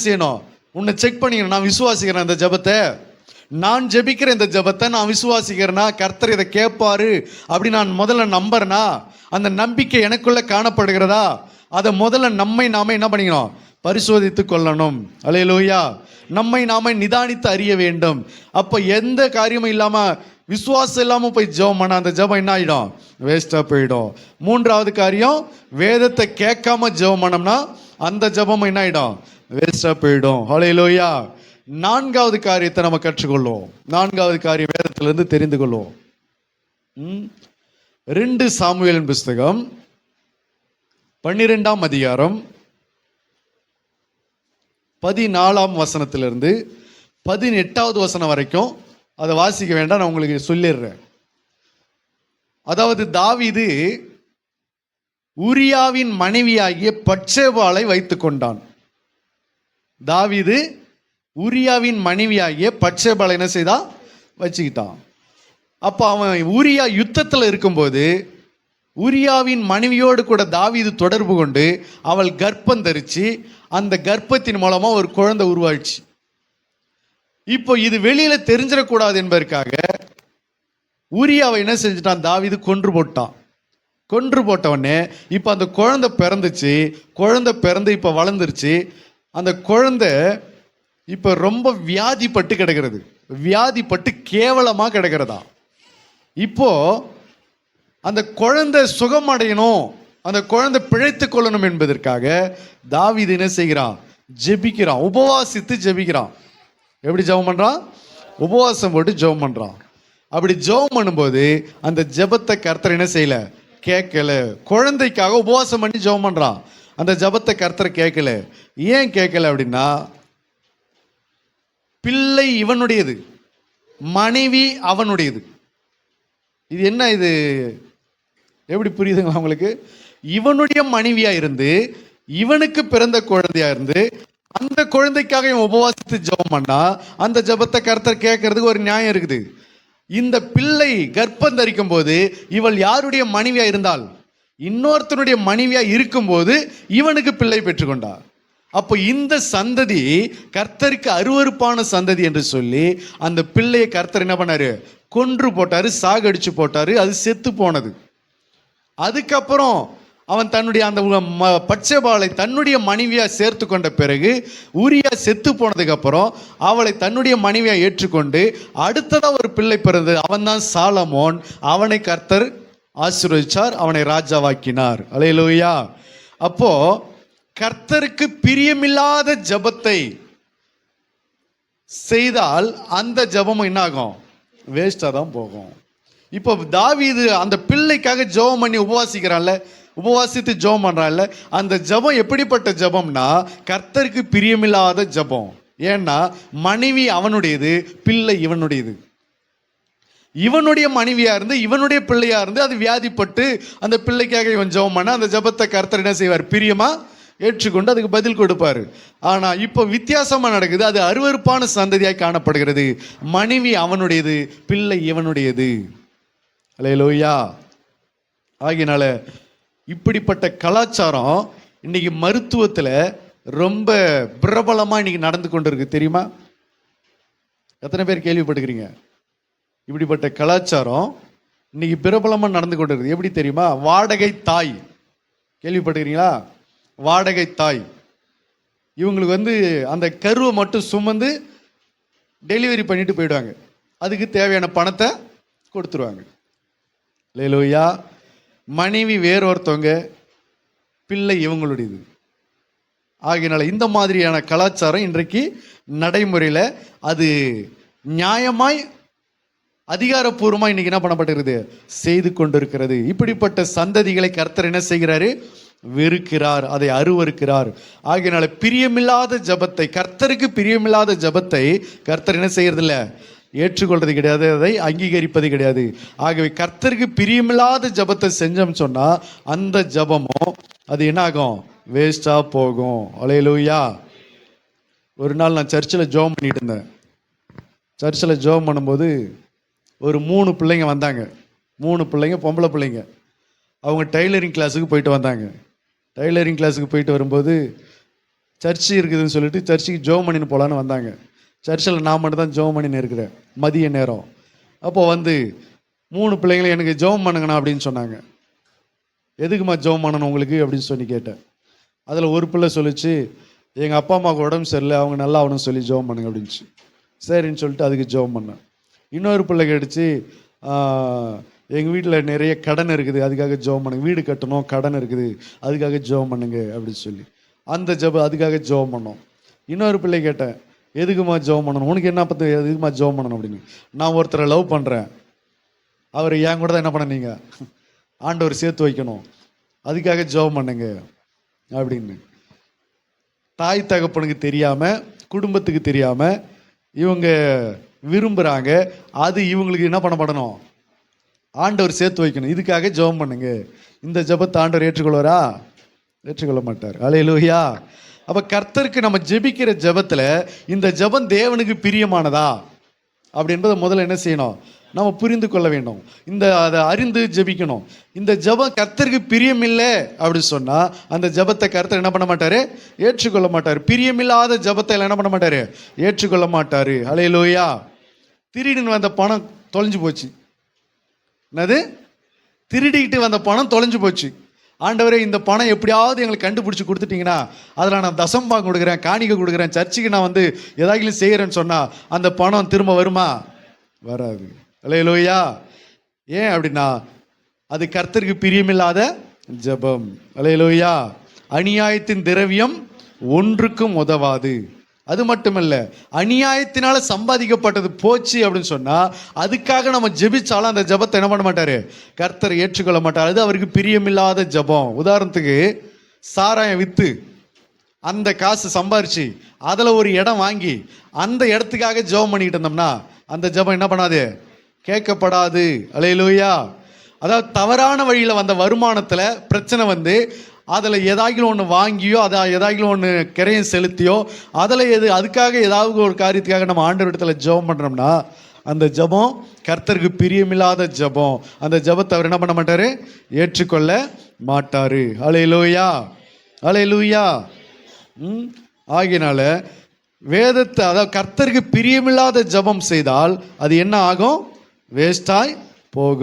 செய்யணும், உன்னை செக் பண்ணிக்கணும். நான் விசுவாசிக்கிறேன் இந்த ஜெபத்தை, நான் ஜெபிக்கிற இந்த ஜெபத்தை நான் விசுவாசிக்கிறேன்னா கர்த்தர் இதை கேட்பாரு அப்படி நான் முதல்ல நம்புறேனா, அந்த நம்பிக்கை எனக்குள்ள காணப்படுகிறதா, அதை முதல்ல நாம என்ன பண்ணிக்கணும், பரிசோதித்து கொள்ளணும். அல்லேலூயா. நம்மை நாம நிதானித்து அறிய வேண்டும். அப்போ எந்த காரியமும் இல்லாம விசுவாசம் இல்லாம போய் ஜெபம் பண்ண அந்த ஜெபம் என்ன ஆயிடும், வேஸ்டா போயிடும். மூன்றாவது காரியம், வேதத்தை கேட்காம ஜெபம் பண்ணோம்னா அந்த ஜெபம் என்ன ஆயிடும், வேஸ்டா போயிடும். அல்லேலூயா. நான்காவது காரியத்தை நம்ம கற்றுக்கொள்வோம். நான்காவது காரியம் வேதத்திலிருந்து தெரிந்து கொள்வோம். 2 சாமுவேலின் புஸ்தகம் 12ஆம் அதிகாரம் 14ஆம் வசனத்திலிருந்து 18வது வசனம் வரைக்கும் அதை வாசிக்க வேண்டாம், நான் உங்களுக்கு சொல்லிடுறேன். அதாவது தாவீது உரியாவின் மனைவியாகிய பட்சேபாளை வைத்துக் கொண்டான். தாவீது உரியாவின் மனைவியாகிய பட்சேபாளை என்ன செய்தா, வச்சுக்கிட்டான். அப்போ அவன் உரியா யுத்தத்தில் இருக்கும்போது உரியாவின் மனைவியோடு கூட தாவீது தொடர்பு கொண்டு அவள் கர்ப்பம் தரிச்சு அந்த கர்ப்பத்தின் மூலமா ஒரு குழந்தை உருவாச்சு. இப்போ இது வெளியில தெரிஞ்சிடக்கூடாது என்பதற்காக உரியாவை என்ன செஞ்சுட்டான், தாவீது கொன்று போட்டான். கொன்று போட்டவொடனே இப்போ அந்த குழந்தை பிறந்துச்சு. குழந்தை பிறந்து இப்போ வளர்ந்துருச்சு. அந்த குழந்தை இப்போ ரொம்ப வியாதிப்பட்டு கிடக்கிறது, வியாதிப்பட்டு கேவலமாக கிடக்கிறதா. இப்போ அந்த குழந்தை சுகமடையணும், அந்த குழந்தை பிழைத்து கொள்ளணும் என்பதற்காக தாவீது என்ன செய்கிறான், ஜெபிக்கிறான், உபவாசித்து ஜெபிக்கிறான். எப்படி ஜெபம் பண்றான், உபவாசம் போட்டு ஜெபம் பண்றான். அப்படி ஜெபம் பண்ணும்போது அந்த ஜெபத்தை கர்த்தர் என்ன செய்யல, கேட்கல. குழந்தைக்காக உபவாசம் பண்ணி ஜெபம் பண்றான், அந்த ஜெபத்தை கர்த்தர் கேட்கல. ஏன் கேட்கல அப்படின்னா, பிள்ளை இவனுடையது, மனைவி அவனுடையது. இது என்ன, இது எப்படி புரியுதுங்களா உங்களுக்கு? இவனுடைய மனைவியா இருந்து இவனுக்கு பிறந்த குழந்தையா இருந்து அந்த குழந்தைக்காக இவன் உபவாசித்து ஜெபம் பண்ணா அந்த ஜெபத்தை கர்த்தர் கேட்கறதுக்கு ஒரு நியாயம் இருக்குது. இந்த பிள்ளை கர்ப்பம் தரிக்கும் போது இவள் யாருடைய மனைவியா இருந்தால், இன்னொருத்தனுடைய மனைவியா இருக்கும்போது இவனுக்கு பிள்ளை பெற்றுக்கொண்டார். அப்போ இந்த சந்ததி கர்த்தருக்கு அருவருப்பான சந்ததி என்று சொல்லி அந்த பிள்ளையை கர்த்தர் என்ன பண்ணாரு, கொன்று போட்டாரு, சாகடிச்சு போட்டாரு. அது செத்து போனது. அதுக்கப்புறம் அவன் தன்னுடைய அந்த பட்சேபாளை தன்னுடைய மனைவியா சேர்த்து கொண்ட பிறகு உரியா செத்து போனதுக்கு அப்புறம் அவளை தன்னுடைய மனைவியா ஏற்றுக்கொண்டு அடுத்ததா ஒரு பிள்ளை பிறந்தது. அவன் தான் சாலமோன். அவனை கர்த்தர் ஆசீர்வதிச்சார், அவனை ராஜாவாக்கினார். அல்லேலூயா. அப்போ கர்த்தருக்கு பிரியமில்லாத ஜெபத்தை செய்தால் அந்த ஜெபம் என்ன ஆகும், வேஸ்டா தான் போகும். இப்போ தாவீது அந்த பிள்ளைக்காக ஜெபம் பண்ணி உபவாசிக்கிறான்ல, உபவாசித்து ஜெபம் பண்றான்ல, அந்த ஜெபம் எப்படிப்பட்ட ஜெபம்னா கர்த்தருக்கு பிரியமில்லாத ஜெபம். ஏன்னா மனைவி அவனுடையது, பிள்ளை இவனுடையது. இவனுடைய மனைவியா இருந்து இவனுடைய பிள்ளையா இருந்து அது வியாதிப்பட்டு அந்த பிள்ளைக்காக இவன் ஜெபம் பண்ண அந்த ஜெபத்தை கர்த்தர் என்ன செய்வார், பிரியமா ஏற்றுக்கொண்டு அதுக்கு பதில் கொடுப்பாரு. ஆனா இப்போ வித்தியாசமா நடக்குது, அது அருவருப்பான சந்ததியாய் காணப்படுகிறது. மனைவி அவனுடையது, பிள்ளை இவனுடையது. அல்லேலூயா. ஆகினால இப்படிப்பட்ட கலாச்சாரம் இன்னைக்கு மருத்துவத்துல ரொம்ப பிரபலமா இன்னைக்கு நடந்து கொண்டு இருக்கு, தெரியுமா? எத்தனை பேர் கேள்விப்பட்டுக்கிறீங்க? இப்படிப்பட்ட கலாச்சாரம் இன்னைக்கு பிரபலமா நடந்து கொண்டு இருக்கு. எப்படி தெரியுமா? வாடகை தாய் கேள்விப்பட்டுக்கிறீங்களா? வாடகை தாய் இவங்களுக்கு அந்த கருவை மட்டும் சுமந்து டெலிவரி பண்ணிட்டு போயிடுவாங்க. அதுக்கு தேவையான பணத்தை கொடுத்துருவாங்க. அல்லேலூயா. மனைவி வேறொருத்தவங்க, பிள்ளை இவங்களுடையது. ஆகையினால இந்த மாதிரியான கலாச்சாரம் இன்றைக்கு நடைமுறையில் அது நியாயமாய் அதிகாரப்பூர்வமாக இன்னைக்கு என்ன பண்ணப்பட்டிருக்கிறது, செய்து கொண்டிருக்கிறது. இப்படிப்பட்ட சந்ததிகளை கர்த்தர் என்ன செய்கிறாரு, வெறுக்கிறார், அதை அருவருக்கிறார். ஆகையினால பிரியமில்லாத ஜபத்தை, கர்த்தருக்கு பிரியமில்லாத ஜபத்தை கர்த்தர் என்ன செய்யறதில்ல, ஏற்றுக்கொள்றது கிடையாது, அதை அங்கீகரிப்பது கிடையாது. ஆகவே கர்த்தருக்கு பிரியமில்லாத ஜபத்தை செஞ்சோம் சொன்னா அந்த ஜபமும் அது என்ன ஆகும், வேஸ்டா போகும். அல்லேலூயா. ஒரு நாள் நான் சர்ச்சில் ஜெபம் பண்ணிட்டு இருந்தேன். சர்ச்சில் ஜெபம் பண்ணும்போது ஒரு 3 பிள்ளைங்க வந்தாங்க. 3 பிள்ளைங்க, பொம்பளை பிள்ளைங்க. அவங்க டைலரிங் கிளாஸுக்கு போயிட்டு வந்தாங்க. டைலரிங் கிளாஸுக்கு போயிட்டு வரும்போது சர்ச்சு இருக்குதுன்னு சொல்லிட்டு சர்ச்சுக்கு ஜெபம் பண்ணின்னு போகலான்னு வந்தாங்க. சர்ச்சில் நான் மட்டும் தான் ஜெபம் பண்ணின்னு இருக்கிறேன் மதிய நேரம். அப்போது வந்து 3 பிள்ளைங்களும் எனக்கு ஜெபம் பண்ணுங்கண்ணா அப்படின்னு சொன்னாங்க. எதுக்குமா ஜெபம் பண்ணணும் உங்களுக்கு அப்படின்னு சொல்லி கேட்டேன். அதில் ஒரு பிள்ளை சொல்லிச்சு, எங்கள் அப்பா அம்மாவுக்கு உடம்பு சரியில்லை, அவங்க நல்லா ஆகணும்னு சொல்லி ஜெபம் பண்ணுங்க அப்படின்ச்சு. சரின்னு சொல்லிட்டு அதுக்கு ஜெபம் பண்ணேன். இன்னொரு பிள்ளை கேட்டுச்சு, எங்கள் வீட்டில் நிறைய கடன் இருக்குது, அதுக்காக ஜெபம் பண்ணுங்க, வீடு கட்டணும் கடன் இருக்குது அதுக்காக ஜெபம் பண்ணுங்க அப்படின்னு சொல்லி அதுக்காக ஜெபம் பண்ணோம். இன்னொரு பிள்ளை கேட்டேன், எதுக்குமா ஜெபம் பண்ணணும், உனக்கு என்ன பற்றி எதுக்குமா ஜெபம் பண்ணணும் அப்படின்னு. நான் ஒருத்தரை லவ் பண்ணுறேன், அவர் என் கூட தான் என்ன பண்ணீங்க, ஆண்டவர் சேர்த்து வைக்கணும், அதுக்காக ஜெபம் பண்ணுங்க அப்படின்னு. தாய் தகப்பனுக்கு தெரியாமல், குடும்பத்துக்கு தெரியாமல் இவங்க விரும்புகிறாங்க. அது இவங்களுக்கு என்ன பண்ணப்படணும், ஆண்டவர் சேர்த்து வைக்கணும், இதுக்காக ஜெபம் பண்ணுங்க. இந்த ஜெபத்தை ஆண்டவர் ஏற்றுக்கொள்வாரா? ஏற்றுக்கொள்ள மாட்டார். அல்லேலூயா. அப்போ கர்த்தருக்கு நம்ம ஜெபிக்கிற ஜெபத்தில் இந்த ஜெபம் தேவனுக்கு பிரியமானதா அப்படின்றத முதல்ல என்ன செய்யணும், நம்ம புரிந்து கொள்ள வேண்டும். அதை அறிந்து ஜெபிக்கணும். இந்த ஜெபம் கர்த்தருக்கு பிரியமில்லை அப்படின்னு சொன்னால் அந்த ஜெபத்தை கர்த்தர் என்ன பண்ண மாட்டார், ஏற்றுக்கொள்ள மாட்டார். பிரியமில்லாத ஜெபத்தை என்ன பண்ண மாட்டார், ஏற்றுக்கொள்ள மாட்டார். அல்லேலூயா. திருடின்னு வந்த பணம் தொலைஞ்சு போச்சு. என்னது? திருடிக்கிட்டு வந்த பணம் தொலைஞ்சு போச்சு. ஆண்டவரே, இந்த பணம் எப்படியாவது எங்களுக்கு கண்டுபிடிச்சி கொடுத்துட்டிங்கன்னா அதில் நான் தசம்பாகம் கொடுக்குறேன், காணிக்கை கொடுக்குறேன், சர்ச்சுக்கு நான் வந்து ஏதாகிலும் செய்கிறேன்னு சொன்னால் அந்த பணம் திரும்ப வருமா? வராது. அல்லேலூயா. ஏன் அப்படின்னா அது கர்த்தருக்கு பிரியமில்லாத ஜெபம். அல்லேலூயா. அநியாயத்தின் திரவியம் ஒன்றுக்கும் உதவாது. அது மட்டுமல்ல, அநியாயத்தினால சம்பாதிக்கப்பட்டது போச்சு அப்படின்னு சொன்னால் அதுக்காக நம்ம ஜெபிச்சாலும் அந்த ஜெபத்தை என்ன பண்ண மாட்டார், கர்த்தர் ஏற்றுக்கொள்ள மாட்டார். அது அவருக்கு பிரியமில்லாத ஜெபம். உதாரணத்துக்கு சாராயம் விற்று அந்த காசு சம்பாரிச்சு அதில் ஒரு இடம் வாங்கி அந்த இடத்துக்காக ஜெபம் பண்ணிக்கிட்டு இருந்தோம்னா அந்த ஜெபம் என்ன பண்ணாது, கேட்கப்படாது. அல்லேலூயா. அதாவது தவறான வழியில் வந்த வருமானத்தில் பிரச்சனை வந்து அதில் ஏதாகிலும் ஒன்று வாங்கியோ ஏதாகிலும் ஒன்று கிரையம் செலுத்தியோ அதுக்காக ஏதாவது ஒரு காரியத்துக்காக நம்ம ஆண்டவரிடத்தில் ஜெபம் பண்ணுறோம்னா அந்த ஜெபம் கர்த்தருக்கு பிரியமில்லாத ஜெபம். அந்த ஜெபத்தை அவர் என்ன பண்ண மாட்டார், ஏற்றுக்கொள்ள மாட்டார். அல்லேலூயா. அல்லேலூயா. ஆகினால வேதத்தை, அதாவது கர்த்தருக்கு பிரியமில்லாத ஜெபம் செய்தால் அது என்ன ஆகும், வேஸ்டாய் போகும்.